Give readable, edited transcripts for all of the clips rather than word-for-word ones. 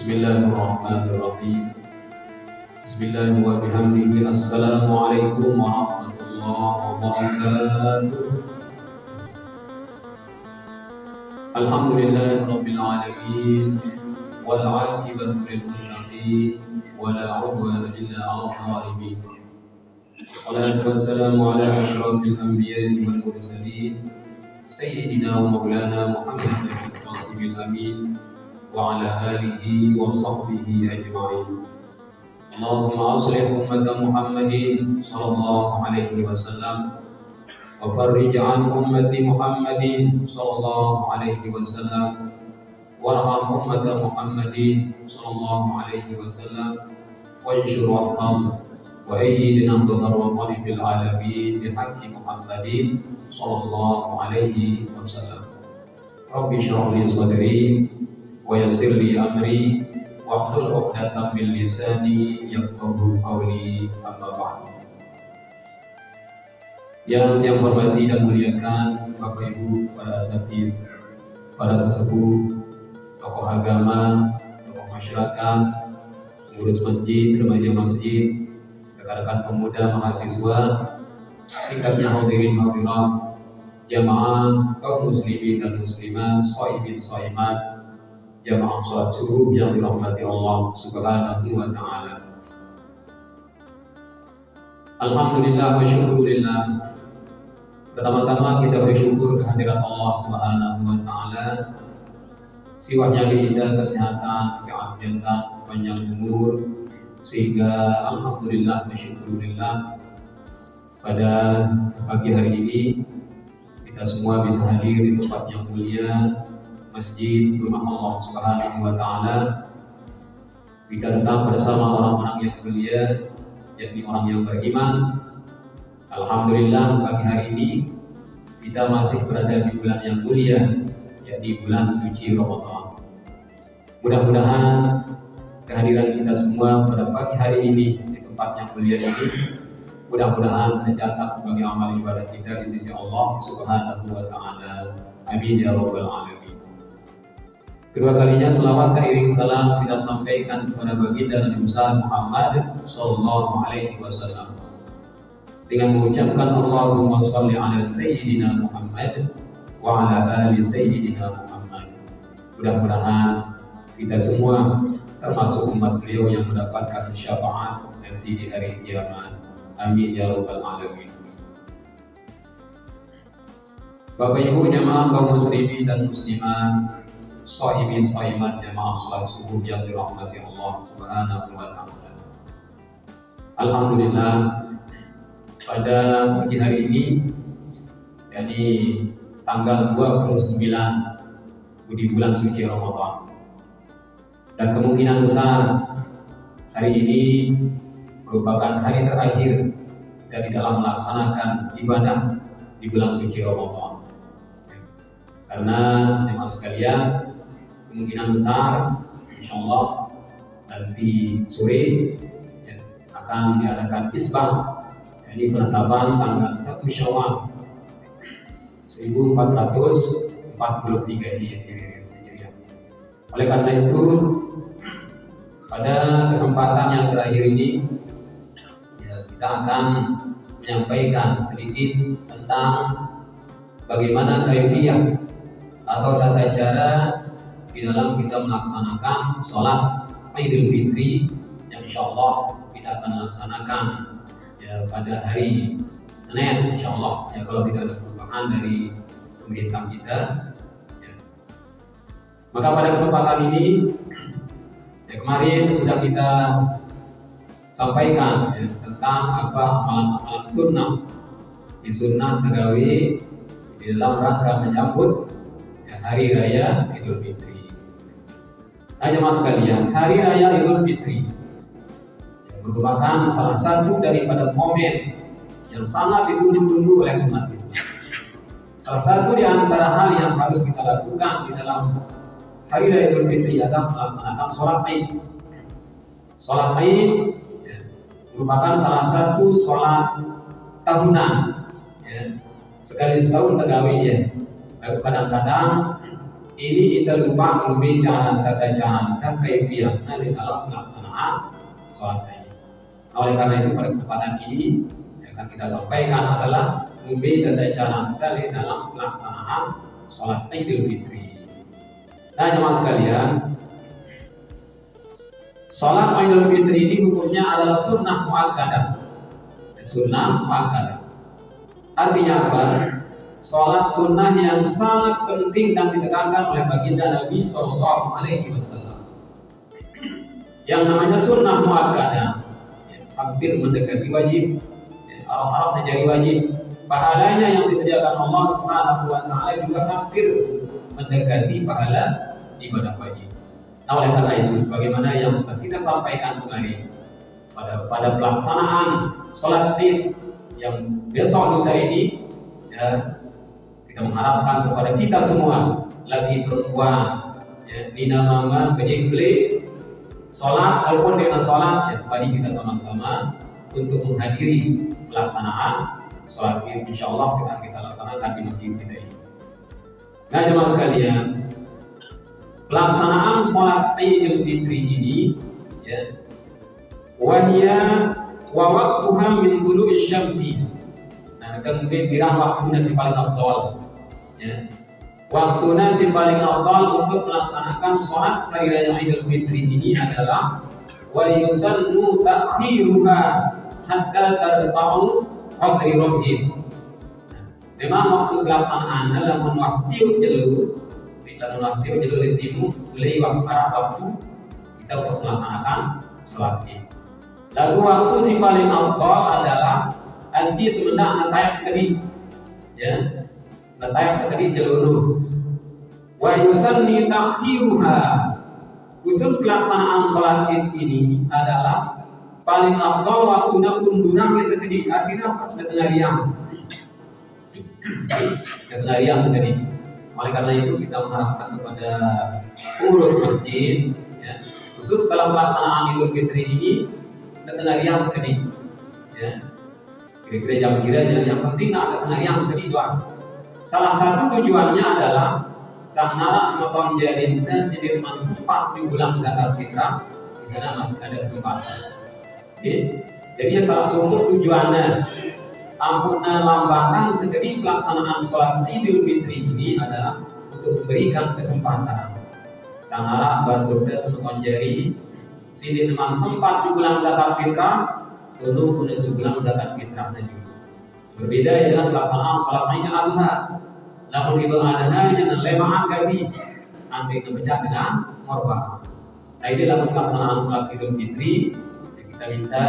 Bismillahirrahmanirrahim. Bismillah wa bihamdihi. Assalamualaikum warahmatullahi wabarakatuh. Alhamdulillahi rabbil alamin wal 'aqibatu lil muttaqin wa la 'udwana illa 'alal zalimin. Wassalatu wassalamu ala asyrafil anbiya'i wal mursalin sayyidina wa maulana Muhammadin al-qasimil amin wa ala alihi wa sahbihi ajma'in. Allahumma aslih ummata Muhammadin sallallahu alaihi wasallam wa farrij an ummati Muhammadin sallallahu alaihi wasallam warham ummata Muhammadin sallallahu alaihi wasallam wanshur warham wa ayyidna dhahar wa qalbil alamin bihaqqi Muhammadin sallallahu alaihi wasallam. Rabbi shrah li sadri wa yassir li amri wahlul 'uqdatam min lisani yafqahu qawli, amma ba'du. Yang hormati dan muliakan Bapak Ibu, para asatidz, para sesepuh, tokoh agama, tokoh masyarakat, pengurus masjid, remaja masjid, rekan-rekan pemuda, mahasiswa, singkatnya hadirin hadirat, jamaah kaum muslimin dan muslimat, shaimin shaimat, jamaah sholat subuh yang dirahmati Allah Subhanahu wa ta'ala. Alhamdulillah wa syukurillah. Pertama-tama kita bersyukur kehadirat Allah Subhanahu wa ta'ala, siwanya kita kesehatan, keafiatan, panjang umur, sehingga alhamdulillah wa syukurillah pada pagi hari ini kita semua bisa hadir di tempat yang mulia, masjid rumah Allah Subhanahu wa ta'ala. Kita tetap bersama orang-orang yang mulia, yakni orang yang beriman. Alhamdulillah pagi hari ini kita masih berada di bulan yang mulia, yakni bulan suci Ramadan. Mudah-mudahan kehadiran kita semua pada pagi hari ini di tempat yang mulia ini mudah-mudahan tercatat sebagai amal ibadah kita di sisi Allah Subhanahu wa ta'ala. Amin ya rabbal alamin. Kedua kalinya selawat teriring salam kita sampaikan kepada baginda Nabi Muhammad sallallahu alaihi wasallam dengan mengucapkan Allahumma shalli ala sayyidina Muhammad wa ala ali sayyidina Muhammad. Mudah-mudahan kita semua termasuk umat beliau yang mendapatkan syafaat nanti di hari kiamat. Amin ya rabbal alamin. Bapak Ibu jamaah kaum muslimin dan muslimat, shaimin shaimat, jamaah salat subuh yang dirahmati Allah Subhanahu wa ta'ala. Alhamdulillah pada pagi hari ini, yakni tanggal 29 di bulan suci Ramadan, dan kemungkinan besar hari ini merupakan hari terakhir kita di dalam melaksanakan ibadah di bulan suci Ramadan. Karena jemaah sekalian, kemungkinan besar insyaallah nanti sore akan diadakan isbah, yakni penetapan tanggal 1 Syawal 1443 Hijriah. Oleh karena itu, pada kesempatan yang terakhir ini kita akan menyampaikan sedikit tentang bagaimana kaifiyah atau tata cara di dalam kita melaksanakan sholat Idul Fitri yang insyaallah kita akan laksanakan pada hari Senin insyaallah, kalau tidak ada perubahan dari pemerintah kita. Maka pada kesempatan ini kemarin sudah kita sampaikan tentang apa amalan-amalan sunnah di sunnah tagawi di dalam rangka menyambut hari raya Idul Fitri. Nah jemaah sekalian, hari raya Idul Fitri merupakan salah satu daripada momen yang sangat ditunggu-tunggu oleh umat Islam. Salah satu di antara hal yang harus kita lakukan di dalam hari raya Idul Fitri adalah melaksanakan sholat Id. Sholat Id merupakan salah satu sholat tahunan, sekali setahun tagawi ya. Lalu kadang-kadang ini kita lupa membicarakan tata cara kaifiahnya di dalam pelaksanaan sholat Id. Oleh karena itu pada kesempatan ini yang akan kita sampaikan adalah tata cara di dalam pelaksanaan sholat Idul Fitri. Nah, jemaah sekalian, sholat Idul Fitri ini hukumnya adalah sunnah muakkadah. Sunnah muakkadah. Artinya apa? Sholat sunnah yang sangat penting dan ditekankan oleh baginda Nabi Sallallahu Alaihi Wasallam. Yang namanya sunnah muakkadah, hampir mendekati wajib. Araf menjadi wajib. Pahalanya yang disediakan Allah Subhanahu Wa Taala juga hampir mendekati pahala ibadah wajib. Nah, oleh karena itu, sebagaimana yang sudah kita sampaikan kemarin pada pelaksanaan sholat Id yang besok lusa ini, ya, kita mengharapkan kepada kita semua, laki perempuan, ya, nina mama, kecil, sholat walaupun dengan sholat, ya, mari kita sama-sama untuk menghadiri pelaksanaan sholat Id. Insyaallah kita laksanakan di masjid kita ini. Nah, jemaah sekalian, pelaksanaan sholat Idul Fitri ini, ya, wahya wa waqtuha min tulu'i syamsi. Nah, kemudian birang waktunya si paling afdal, ya. Waktunya si paling afdal untuk melaksanakan sholat hari raya Idul Fitri ini adalah wa yusannu ta'khiruha hatta tarta'u qadri rahim. Memang waktu pelaksanaan dalam waktu jalur timu mulai waktu kita untuk melaksanakan sholat Id. Lalu waktu si paling afdal adalah anti sebenarnya natayak sekali, ya, natayak sekali jalur. Wa yusanni ta'khiruha, khusus pelaksanaan sholat Id ini adalah paling afdal waktunya unduran sekali, artinya ketengarian sekali. Oleh karena itu kita mengharapkan kepada pengurus masjid, ya, khusus dalam pelaksanaan Idul Fitri ini ketengarian sekali, ya. Kira-kira jam kiranya yang penting ketengarian sekali doang. Salah satu tujuannya adalah sang narak semoga menjadi kita sidirman sempat di bulan zakat fitrah, di sana masih ada kesempatan. Okay. Jadi salah satu tujuannya ampuna lambatan sekali pelaksanaan sholat Idul Fitri ini adalah untuk memberikan kesempatan sang narak baturda semoga menjadi sidirman sempat di bulan zakat fitrah, tolong punya sebulan zakat fitrah tadi. Berbeda ya dengan pelaksanaan sholat Idul Adha. Namun Idul Adha dengan lemaan ganti nanti dipecah dengan korban. Nah, ini dalam pelaksanaan sholat Idul Fitri yang kita minta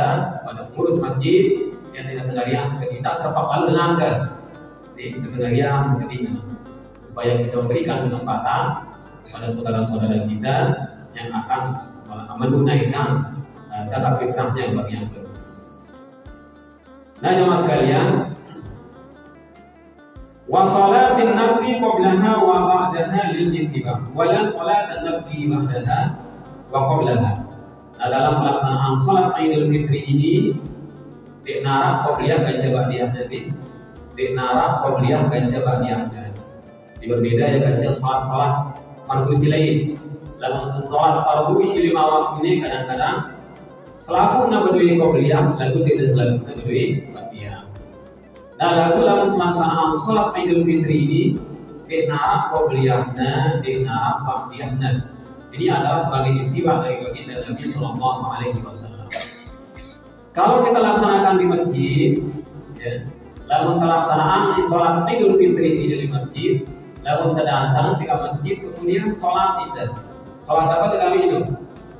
pada pengurus masjid yang tidak tenggarian seperti kita serta lalu dengan di tenggarian seperti ini, supaya kita memberikan kesempatan kepada saudara-saudara kita yang akan menunaikan zakat fitrahnya bagi yang belum. Nah, jemaah sekalian, wa salatin nabi qablaha wa ba'daha lil ittiba wa la salatan nabi ba'daha wa qablaha. Nah, dalam pelaksanaan salat Idul Fitri ini dinara qabliyah ganja ba'diyah nabi, dinara qabliyah ganja ba'diyah. Berbeda ya ganja salat fardu silain. Dalam salat fardu isi 5 waktu ini kadang-kadang selaku nabdui qabliyah, lagu tidak selalu nabdui ba'diyah. Nah, lagu dalam pelaksanaan sholat Idul Fitri ini dinara qabliyahna, dinara ba'diyahna. Ini adalah sebagai ittiba dari baginda Nabi Sallallahu Alaihi Wasallam. Kalau kita laksanakan di masjid, ya, lalu pelaksanaan sholat Idul Fitri di masjid, lalu terdatang di masjid kemudian sholat itu, sholat apa kali itu?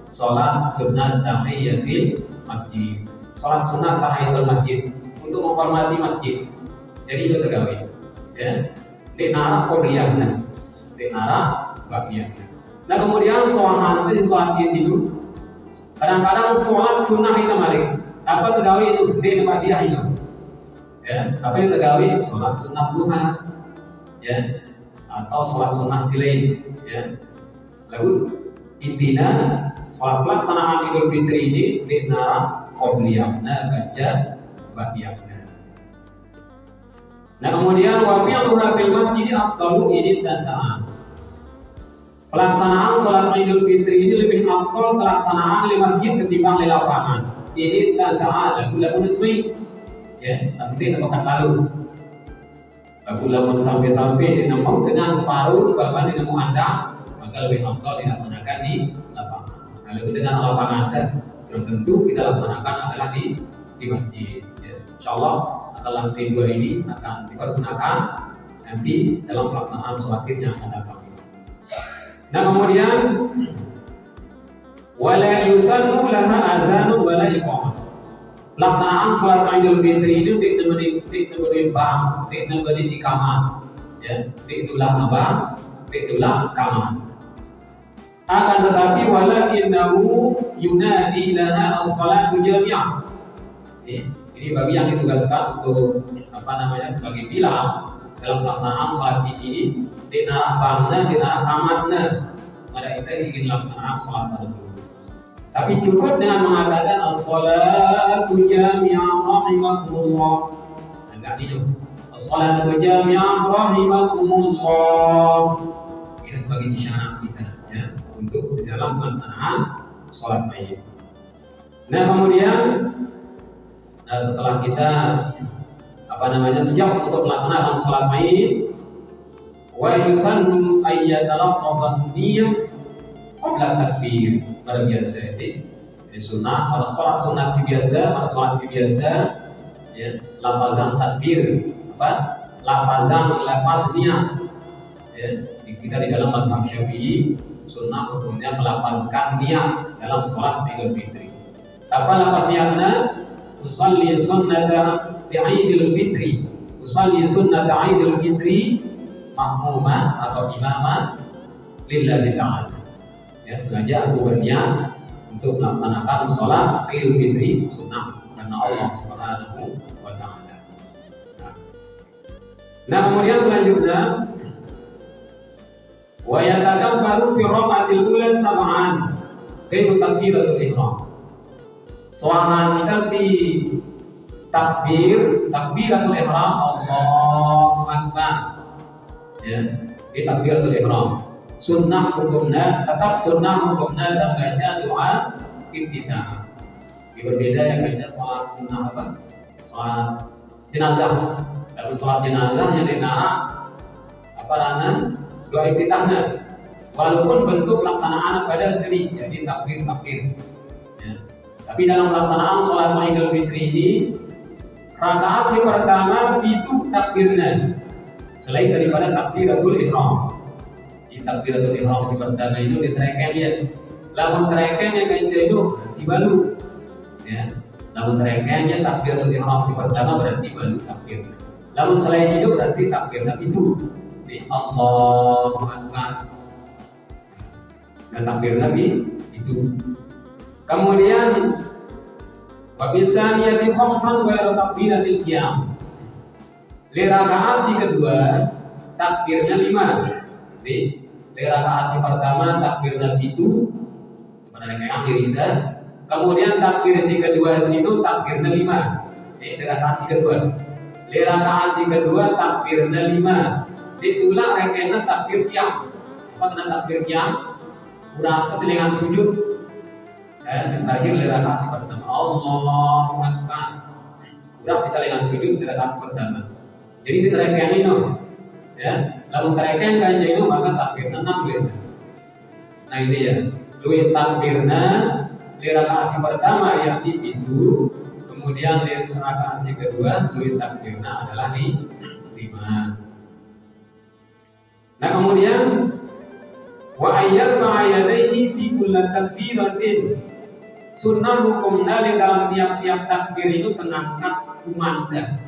Sholat sunat tahiyatul masjid, sholat sunat tahiyatul masjid untuk menghormati masjid. Jadi itu tergawe, ya. Dinara qabliyahna, dinara ba'diyahna. Nah, kemudian sholat itu kadang-kadang sholat sunnah itu mari. Apa tergawe itu? Di ba'diyah itu. Ya, apa yang tergawe? Sholat sunnah duha, ya, atau sholat sunnah silain, ya. Lalu intinya sholat pelaksanaan Idul Fitri ini dinara qabliyahna ganja ba'diyahna. Nah, kemudian wa fi'luha fil masjid afdalu idin tasa'an. pelaksanaan sholat Idul Fitri ini lebih afdal pelaksanaan di masjid ketimbang di lapangan. Ini tak salah, lagu resmi, ya, nanti akan lalu. Lagu sampai-sampai dinemu dengan separuh, bahkan dinemu Anda, maka lebih afdal dilaksanakan di lapangan. Kalau dengan lapangan Anda, sudah tentu kita laksanakan adalah di masjid. Ya. Insya Allah, lantai 2 ini akan dipergunakan nanti dalam pelaksanaan sholat Id yang akan datang. Nah kemudian wala yusannu laha azanun wala iqamah. Pelaksanaan sholat Idul Fitri ini dikneberi bang, dikneberi iqamah, ya, ditulang bang, ditulang kamah. Akan tetapi walakinnahu yunadi laha as-salatu jami'ah. Ini bagi yang ditugaskan untuk sebagai bilang dalam pelaksanaan sholat ini di narak bangna, di narak tamatna, pada kita ingin laksanakan sholat tersebut. Tapi cukup dengan mengatakan as-salatu jami'ah rahimakumullah. Agak ini as-salatu jami'ah rahimakumullah. Ini sebagai isyarat kita, ya, untuk di dalam pelaksanaan sholat Id. Nah kemudian setelah kita siap untuk melaksanakan sholat Id, wa yusannu ayyatalaffazan niyyah qabla takbir. Pada biasa ini sunnah pada sholat biasa, ya, lafazan takbir, lafazan lafaz niat, ya, kita di dalam mazhab Syafi'i sunnah hukumnya melafazkan niat dalam sholat Idul Fitri. Apa lafaz niatnya? Usalli sunnata Idul Fitri, usalli sunnata Idul Fitri makmuman atau imaman lillahi ta'ala. Ya, sengaja aku berniat untuk melaksanakan sholat Idul Fitri sunnah karena Allah Subhanahu wa ta'ala. Nah kemudian selanjutnya wa yatakabbaru fi raka'atil ula sab'an kaitu takbiratul ihram. Soalan kasih takbiratul ihram, Allahu Akbar, ya, di takbiratul ihram. Sunnah hukumnya tetap sunnah hukumnya dan baca doa iftitah. Berbeda yang baca sholat sunnah sholat jenazah. Dalam sholat jenazah yang dinarak doa iftitahnya, walaupun bentuk pelaksanaan pada sendiri, jadi takbir. Ya. Tapi dalam pelaksanaan sholat Idul Fitri ini, rakaat si pertama itu takbirnya selain daripada takbiratul ihram. Di takbiratul ihram si pertama itu ditereken ya. Lamun terekennya kanca itu dibalu. Ya. Lamun terekennya takbiratul ihram si pertama berarti balu takbir. Lamun selain itu berarti takbirnya itu. Di Allahu Akbar. Dan takbir Nabi itu. Kemudian wabisa niyati khamsan wa takbiratil qiyam. Li rakaat si kedua takbirnya 5. Di rakaat si pertama takbirnya itu pada rakaat dirida. Kemudian takbir si kedua situ takbirnya 5. Di rakaat si kedua. Li rakaat si kedua takbirnya 5. Itulah rakaatnya takbir qiyam. Apa takbir qiyam? Berasa dengan sujud. Terakhir rakaat si pertama Allahu Akbar. Udah kita dengan sujud di rakaat pertama. Jadi di rakaat ini, ya, lalu rakaat kan jadi maka takbirnya 6 gitu. Nah ini ya, duit takbirnya di rakaat si pertama yang di itu, kemudian di rakaat si kedua duit takbirnya adalah di 5. Nah kemudian wa ayyat ma'ayadaihi fi kulli takbiratin. Sunnah hukumnya di dalam tiap-tiap takbir itu mengangkat kumanda.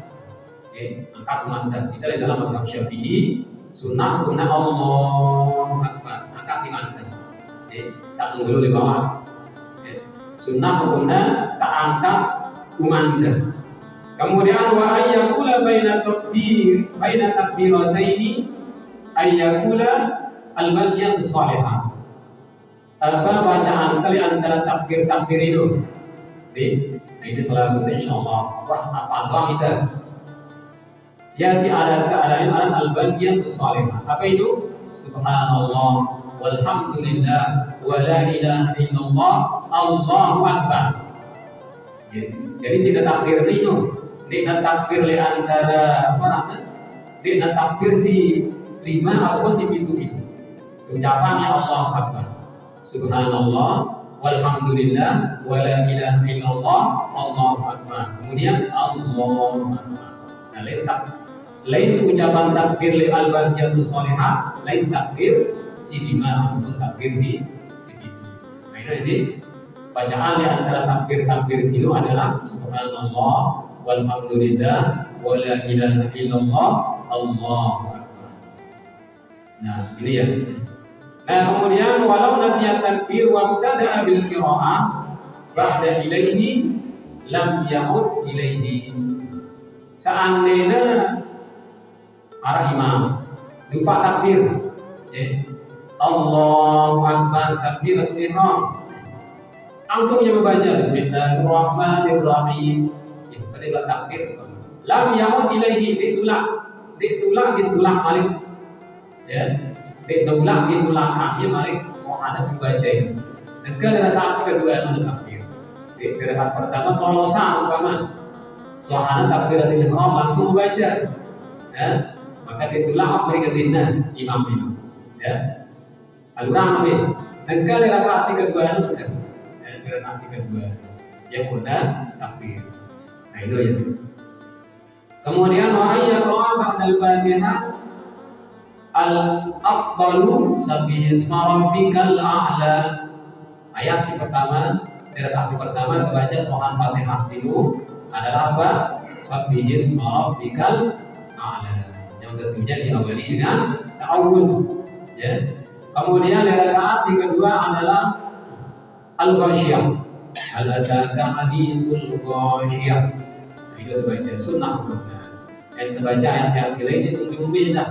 Angkat kumanda. Kita di dalam mazhab Syafi'i, sunnah hukumnya Allahu Akbar, angkat kumanda. Tak dulu di bawah. Sunnah hukumnya tak angkat kumanda. Kemudian wa ayyakula baina takbirataini ayyakula al-baqiyatu shalihah. Apa bacaan kali antara takbir itu? Ini selanjutnya insyaallah. Wah, apa doang kita? Ya si ada al-baqiyatu shalihah. Apa itu? Subhanallah walhamdulillah, wa la ilaha illallah, Allahu akbar. Jadi tidak takbir itu, tidak takbir li antara apa namanya? Tidak takbir si 5 ataupun si 7 itu. Ucapannya Allahu akbar. Subhanallah, walhamdulillah, wa la ilaha illallah, Allahu akbar. Kemudian Allahu akbar. Nah, lain ucapan takbir li al-baqiyatus sholihah, lain takbir si 5 ataupun takbir si 7. Nah, ini bacaan di antara takbir situ adalah subhanallah, walhamdulillah, wa la ilaha illallah, Allahu akbar. Nah, ini ya. Nah, kemudian walau nasihat takbir wa mubtada'a bil qira'ah ba'da ilaihi lam ya'ud ilaihi. Seandainya para imam lupa takbir, Allahu akbar, takbiratul ihram, langsung dia membaca bismillahirrahmanirrahim, berarti takbir. Lam ya'ud ilaihi, ditulak balik, ya. Ditulak kaki balik, soalnya sih baca ini. Dan rakaat kedua itu takbir. Di rakaat pertama tolosan umpama, soalnya takbiratul ihram langsung membaca, ya. Maka ditulak berikutnya imam, ya. Alurang lebih. Dan rakaat kedua itu sudah. Rakaat kedua yang sudah takbir. Nah itu ya. Kemudian wa ayyaqra ba'dal Fatihah al-afdalu sabbihisma rabbikal a'la. Ayat si pertama, rakaat si pertama terbaca soal Fatihah situ adalah apa? Sabbihisma rabbikal a'la. Yang tentunya diawali dengan ta'awudz, ya. Kemudian rakaat si kedua adalah al-ghasyiyah. Al-ataka hadisul ghasyiyah. Itu terbaca sunnah. Yang terbaca ayat-ayat selain itu beda.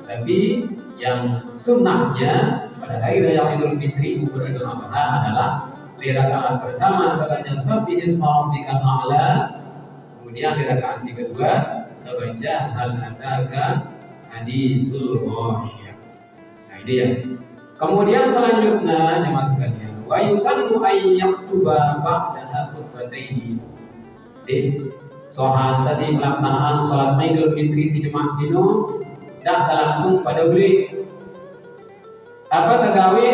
Tapi yang sunnahnya pada hari raya Idul Fitri Idul Adha adalah di rakaat pertama terbaca sabbihisma rabbikal a'la. Kemudian di rakaat si kedua terbaca hal ataka hadisul ghasyiyah. Nah ini ya. Kemudian selanjutnya jemaah sekalian, wa yusannu ay yaktuba ba'da khutbataini. Soal tadi pelaksanaan sholat Idul Fitri si jemaah sino dah langsung pada uli apa tegawe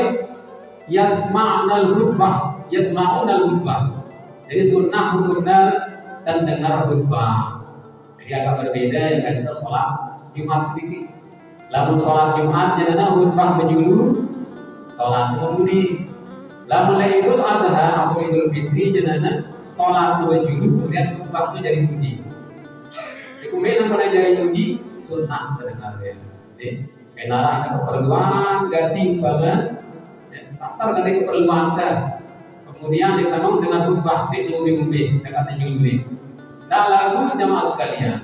yasma'nal khutbah, yasma'unal khutbah. Jadi sunnah hukumnya dan dengar khutbah. Jadi agak berbeda ya kan, bisa sholat Jumat sedikit. Lamun sholat Jumat jadinya khutbah menjulu, sholat menjudi. Lamun Idul Adha atau Idul Fitri jadinya sholat menjulu kemudian khutbahnya jadi puji. Kemudian pada jadi puji sunnah terdengar ya. Kenara itu keperluan ganti banget, santar ganti keperluan kan. Kemudian ditanam dengan khutbah di umbi dekat umbi. Tak lagu jamaah sekalian.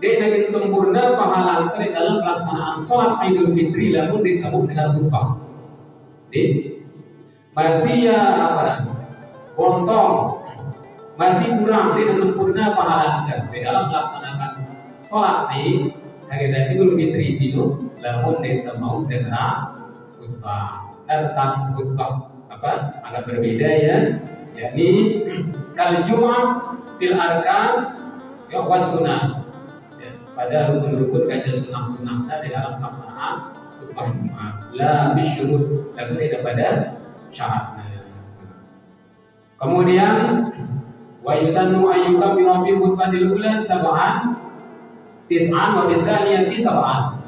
Dia lebih sempurna pahala dalam pelaksanaan sholat Idul Fitri lalu ditambah dengan khutbah. Masih ya apa? Bontong masih kurang, tidak sempurna pahala kita dalam melaksanakan sholat di hari raya Idul Fitri situ lalu ditambah dengan khutbah. Tentang khutbah apa? Agak berbeda ya. Yakni kal Jumat fil arkan ya was-sunnah. Pada rukun-rukun kajian sunnah-sunnah di dalam pelaksanaan khutbah Jumat. La bisyurut, tapi tidak pada syaratnya. Kemudian wa yusannu ayyuka bi rabbil khutbatil ula sab'an tis'an wa bisaniyati sab'an.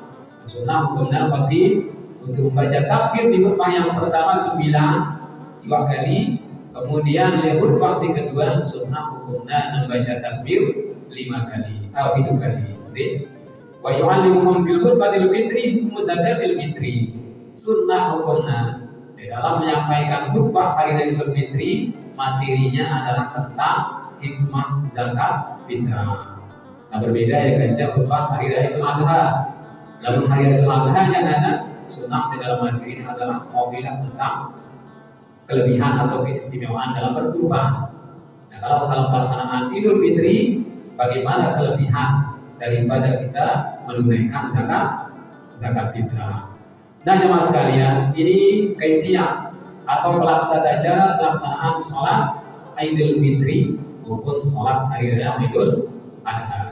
Sunnah hukumnya khatib untuk membaca takbir di khutbah yang pertama 9 kali, kemudian di khutbah yang kedua sunnah hukumnya membaca takbir 5 kali atau 7 kali. Wa yu'allimuhum bil khutbatil fitri muzakatil fitri. Sunnah hukumnya di dalam menyampaikan khutbah hari raya Idul Fitri materinya adalah tentang hikmah zakat fitrah. Nah berbeda ya kan khutbah hari raya Idul Adha. Lalu hari raya Idul Adha yang sunnah di dalam materi ini adalah fadilah tentang kelebihan atau keistimewaan dalam berkurban. Nah kalau dalam pelaksanaan Idul Fitri bagaimana kelebihan daripada kita menunaikan zakat fitrah. Nah jemaah sekalian, ini kaifiyah atau tata cara pelaksanaan sholat Idul Fitri maupun sholat hari raya Idul Adha.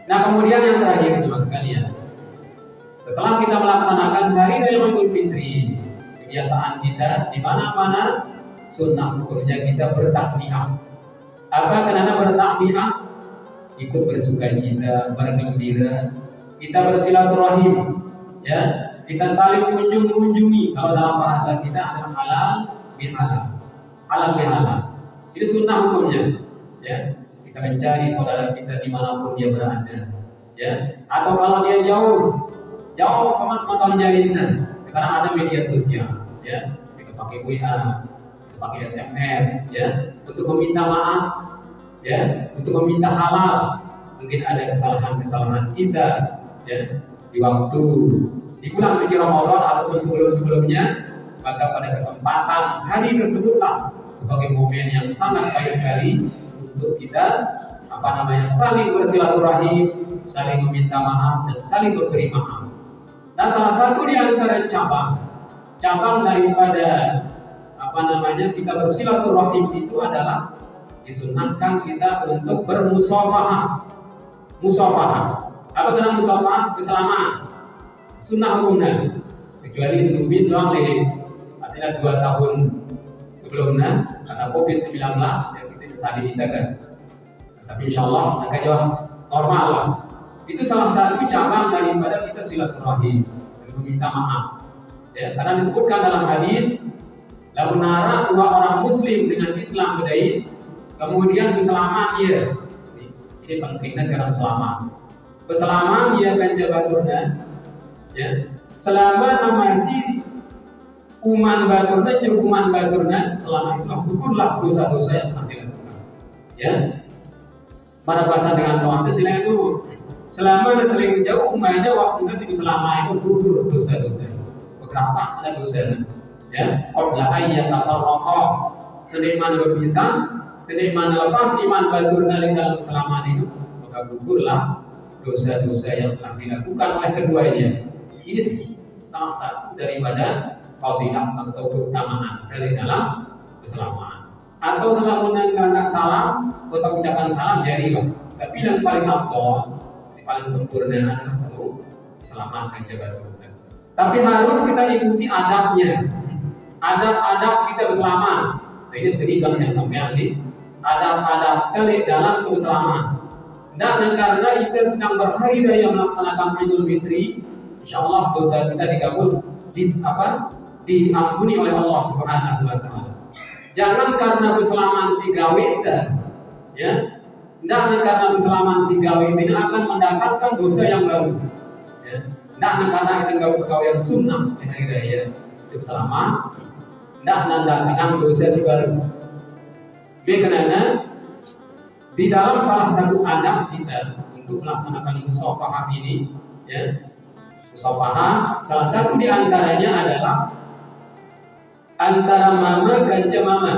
Nah kemudian yang terakhir jemaah sekalian, setelah kita melaksanakan hari raya Idul Fitri, kebiasaan kita di mana-mana sunnah hukumnya kita bertakbirah. Apa kenapa bertakbirah? Ikut bersuka cita, bergembira, kita bersilaturahim, ya. Kita saling mengunjungi. Kalau dalam bahasa kita adalah halal bihalal, halal bihalal. Itu sunnah hukumnya, ya. Kita mencari saudara kita dimanapun dia berada, ya. Atau kalau dia jauh kemas mata jalinan. Sekarang ada media sosial, ya. Kita pakai WA, kita pakai SMS, ya, untuk meminta maaf, ya, untuk meminta halal. Mungkin ada kesalahan kita, ya, di waktu di bulan suci Ramadan ataupun sebelumnya, maka pada kesempatan hari tersebutlah sebagai momen yang sangat baik sekali untuk kita saling bersilaturahim, saling meminta maaf dan saling memberi maaf. Nah, salah satu di antara cabang daripada kita bersilaturahim itu adalah disunnahkan kita untuk bermusafahah. Musafahah. Apa kena musafahah? Kesamaan. Sunnah hukumnya. Kecuali mungkin doang artinya 2 tahun sebelumnya karena COVID-19 yang kita bisa dimintakan. Tapi insya Allah akan jauh normal lah. Itu salah satu cabang daripada kita silaturahim, meminta maaf. Ya, karena disebutkan dalam hadis, lalu nara 2 orang Muslim dengan Islam bedai, kemudian berselamat dia. Ini pentingnya sekarang selamat. Berselamat dia akan jabaturnya, ya. Selama masih uman baturnya, selama itu hukumlah dosa-dosa yang telah dilakukan. Ya. Pada bahasa dengan Tuhan itu selain itu, selama sering jauh umatnya waktunya sih selama itu gugur dosa-dosa. Beberapa ada dosanya. Ya, qabla ayat atau rokok, seniman berpisah. Sedikman lepas iman baturna dalam selama itu, maka gugurlah dosa-dosa yang telah dilakukan oleh keduanya. Ini salah satu daripada fadilah atau keutamaan dari dalam keselamatan. Atau telah mendengarkan salam atau ucapan salam jarilah. Tapi yang paling afdal, paling sempurna adalah perlu diselamatkan jabaturna. Tapi harus kita ikuti adabnya. Adab-adab kita berselamat. Nah, ini sedikit yang sampai ahli. Adab-adab telik dalam kebersamaan. Dan karena kita sedang berhari raya melaksanakan Idul Fitri, insyaallah dosa kita diampuni oleh Allah Subhanahu wa taala. Jangan karena berselaman si gawe ya. Dan karena berselaman si gawe ini akan mendapatkan dosa yang baru. Ya. Dan karena kita gawe yang sunnah di hari raya itu berselaman, dan mendatangkan dosa si baru. Karena di dalam salah satu adab kita untuk melaksanakan musafahah ini, ya, musafahah salah satu di antaranya adalah antara mama ganja mama.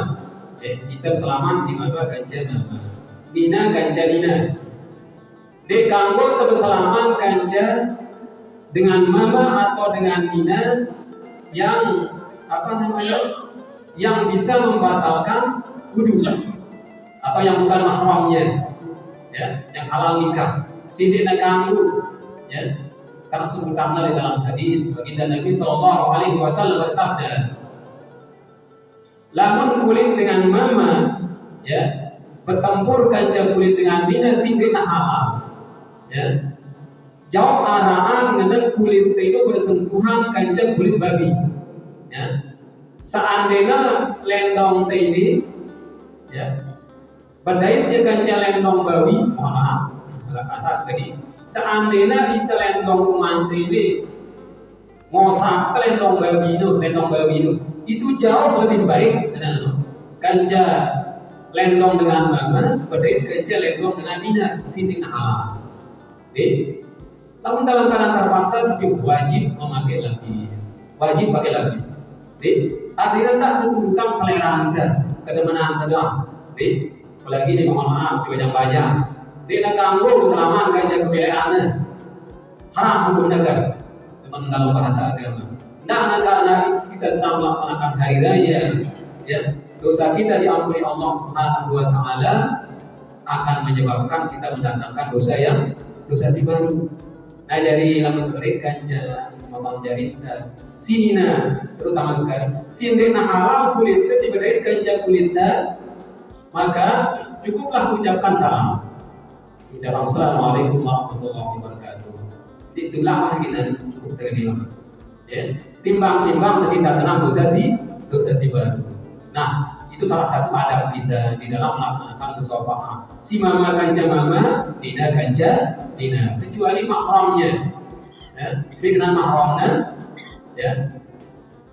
Kita selamat si mama ganja mama, nina ganja nina. Di kanggo kebersalaman ganja dengan mama atau dengan nina yang yang bisa membatalkan wudhu atau yang bukan mahramnya, ya, yang halal nikah, sindik ganggu, ya, karena sebutannya di dalam hadis baginda Nabi Sallallahu Alaihi Wasallam bersabda, lamun kulit dengan mama, ya, bertempur kanca kulit dengan mina sindik halal, ya, jauh araan dengan kulit itu bersentuhan kanca kulit babi, ya, seandainya lendong ini, ya, badai dia kanca lendong babi, mohon maaf, agak kasar sekali. Seandainya kita lendong umanti ini, ngosak lendong babi itu jauh lebih baik kanca lendong dengan mama, badai kanca lendong dengan nina, sini halal. Namun dalam keadaan terpaksa tapi wajib memakai lapis, wajib pakai lapis. Akhirnya tak terutang selera anda, kedemanan anda doang. Apalagi ini mohon maaf si banyak-banyak. Dia ganggu keselamatan ganja kewilayaannya. Haram hukum negara. Teman dalam bahasa agama. Nah, karena kita sedang melaksanakan hari raya, ya, dosa kita diampuni Allah Subhanahu wa taala akan menyebabkan kita mendatangkan dosa si baru. Nah, dari lamun terit kanca sematan jarita sinina terutama sekali sindena halal kulit si berit kanca kulitna, maka cukuplah ucapkan salam. Ucapan assalamualaikum warahmatullahi wabarakatuh. Itulah kita cukup terima. Ya, timbang kita tenang dosa si baru. Nah, itu salah satu adab kita di dalam melaksanakan musafahah. Si mama kanca mama, dina kanca dina, kecuali mahramnya. Ya, dengan mahramnya, ya,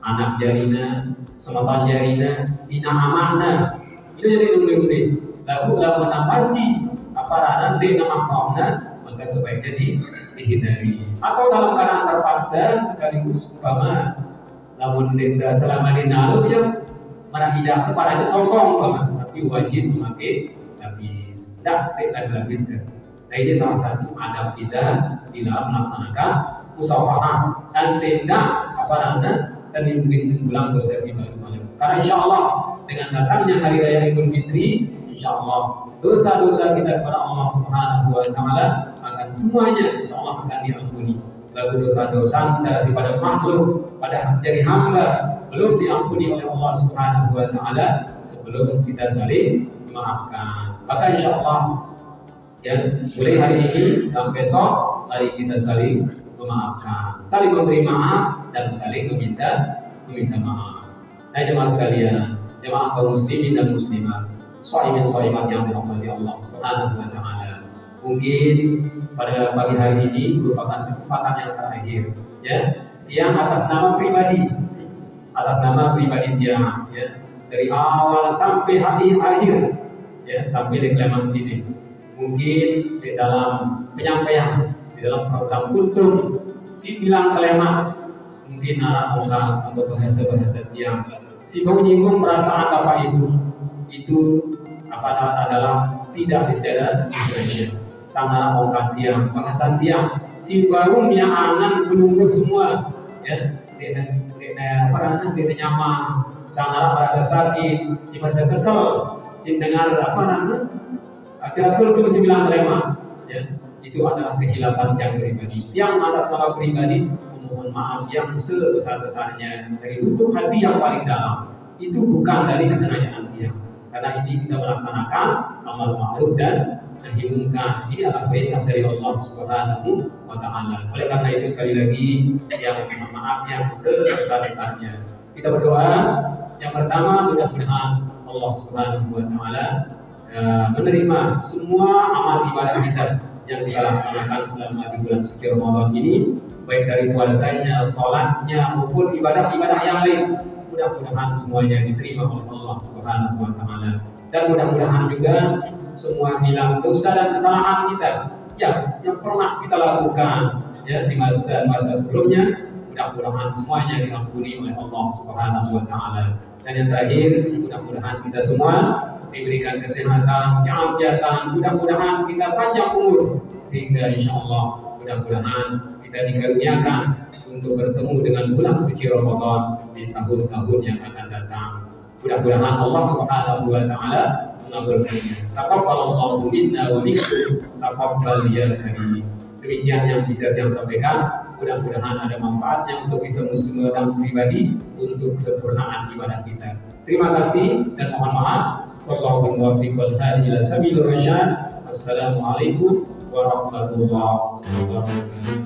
anak jarina, sematan jarina, dina amanah. Itu jadi dulu. Lalu menambasi aparanan dina mahramnya, maka sebaiknya dihindari. Atau dalam keadaan terpaksa sekaligus umpama lamun denda selama dina lalu ya mana tidak kepada sombong banget, tapi wajib memakai lapis. Tidak lapis kan. Nah, ini salah satu adab kita di dalam melaksanakan musafahah dan tidak apa namanya dan mungkin ulang dosa si baru. Karena insya Allah dengan datangnya hari raya Idul Fitri, insya Allah dosa-dosa kita kepada Allah Subhanahu wa taala akan semuanya insya Allah akan diampuni. Lalu dosa-dosa daripada makhluk pada dari hamba belum diampuni oleh Allah Subhanahu wa taala sebelum kita saling memaafkan. Maka insyaallah ya mulai hari ini dan besok mari kita saling memaafkan, saling memberi maaf dan saling meminta maaf. Nah, jemaah sekalian, jemaah kaum muslimin dan muslimat, shaimin shaimat yang dirahmati Allah Subhanahu wa taala. Mungkin pada pagi hari ini merupakan kesempatan yang terakhir ya, yang atas nama pribadi dia ya, dari awal sampai hari akhir ya, sampai reklamasi ini mungkin di dalam penyampaian di dalam program kultum si bilang kelema mungkin arah orang atau bahasa yang si menyinggung perasaan bapak ibu itu apa adalah tidak disadar istilahnya sana orang tiang bahasan tiang si barunya anak menunggu semua ya apa tidak nyaman, sangat merasa sakit, si merasa kesel, si dengar apa namanya, ada kultum 9 lema, ya itu adalah kehilapan yang pribadi. Yang atas nama pribadi memohon maaf yang sebesar-besarnya dari lubuk hati yang paling dalam. Itu bukan dari kesengajaan dia, karena ini kita melaksanakan amal ma'ruf dan nahi munkar. Ini adalah perintah dari Allah Subhanahu wa taala. Oleh karena itu sekali lagi yang mohon maaf yang sebesar-besarnya. Kita berdoa yang pertama mudah-mudahan Allah Subhanahu wa taala menerima semua amal ibadah kita yang kita laksanakan selama di bulan suci Ramadan ini, baik dari puasanya, salatnya maupun ibadah-ibadah yang lain. Mudah-mudahan semuanya diterima oleh Allah Subhanahu wa taala. Dan mudah-mudahan juga semua hilang dosa dan kesalahan kita yang pernah kita lakukan ya di masa sebelumnya, mudah-mudahan semuanya diampuni oleh Allah Subhanahu wa taala. Dan yang terakhir, mudah-mudahan kita semua diberikan kesehatan, keafiatan, mudah-mudahan kita panjang umur sehingga insyaallah mudah-mudahan kita dikaruniakan untuk bertemu dengan bulan suci Ramadan di tahun-tahun yang akan datang. Mudah-mudahan Allah Subhanahu wa taala mengabulkannya. Taqabbalallahu minna wa minkum, taqabbal ya karim. Demikian yang bisa saya sampaikan. Mudah-mudahan ada manfaatnya untuk bisa muslim dan pribadi untuk kesempurnaan ibadah kita. Terima kasih dan mohon maaf. Wallahu muwaffiq wal hadi ila sabilir rasyad. Assalamualaikum warahmatullahi wabarakatuh.